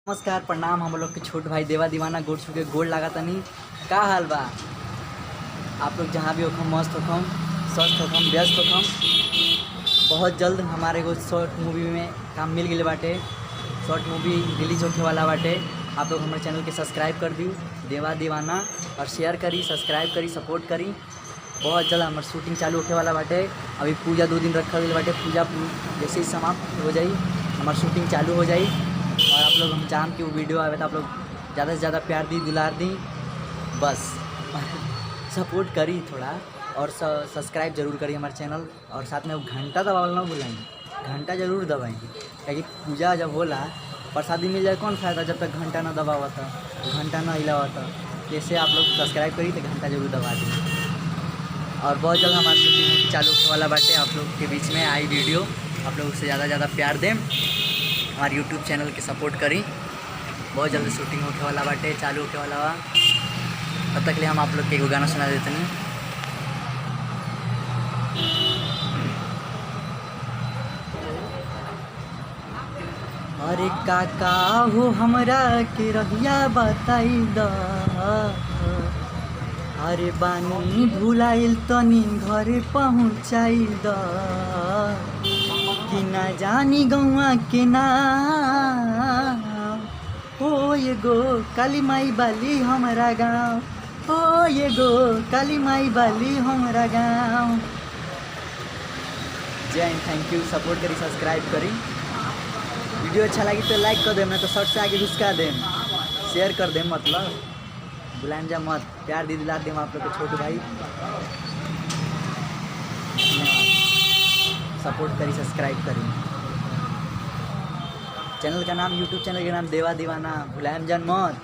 नमस्कार प्रणाम। हम लोग के छोट भाई देवा दीवाना गोड़ छू के गोड़ लगा तनी। का हाल बा आप लोग जहाँ भी होखम, मस्त होखम, स्वस्थ होखम, व्यस्त होखम। बहुत जल्द हमारे को शॉर्ट मूवी में काम मिल गई बाटे। शॉर्ट मूवी रिलीज होने वाला बाटे। आप लोग हमारे चैनल के सब्सक्राइब कर दी देवा दीवाना और शेयर करी, सब्सक्राइब करी, सपोर्ट करी। बहुत जल्द हमारे शूटिंग चालू होने वाला बाटे। अभी पूजा 2 दिन रखा गई बाटे। पूजा जैसे ही समाप्त हो जाई हमारी शूटिंग चालू हो जाई। और आप लोग हम चाहम कि वो वीडियो आवे तो आप लोग ज़्यादा से ज़्यादा प्यार दी, दुलार दी, बस सपोर्ट करी थोड़ा। और सब्सक्राइब जरूर करी हमारे चैनल। और साथ में वो घंटा दबावल ना भूलें, घंटा जरूर दबाएँ। क्योंकि पूजा जब होला प्रसादी मिल जाए कौन फायदा जब तक घंटा ना दबावा था, घंटा ना हिलावा था। जैसे आप लोग सब्सक्राइब करी तो घंटा जरूर दबा दी। और बहुत जल्द हमारी शूटिंग चालू होने वाला बाटे। आप लोग के बीच में आई वीडियो, आप लोग उससे ज़्यादा ज़्यादा प्यार दें, हमारे यूट्यूब चैनल के सपोर्ट करी। बहुत जल्द शूटिंग होने वाला बाटे, चालू होने वाला बा। तब तक लिए हम आप लोग के एगो गाना सुना देते हैं। अरे काका हो हमरा के रहिया बताई द, अरे बानी भुलाइल तनी घरे पहुँचाई द, कि ना जानी गौआ के ना ओ ये गो काली माई बाली हमारा गाँव, ओ ये गो काली माई बाली हमारा गाँव। जय हिंद, थैंक यू। सपोर्ट करी, सब्सक्राइब करी। वीडियो अच्छा लगी तो लाइक कर दें, मैं तो शर्ट से आगे घुसका दें, शेयर कर दें, मतलब बुलाएं जा मत। प्यार दी दिला दें आप लोग के छोटे भाई। सपोर्ट करी, सब्सक्राइब करी। चैनल का नाम, यूट्यूब चैनल का नाम देवा दीवाना, भुलाएं जान मत।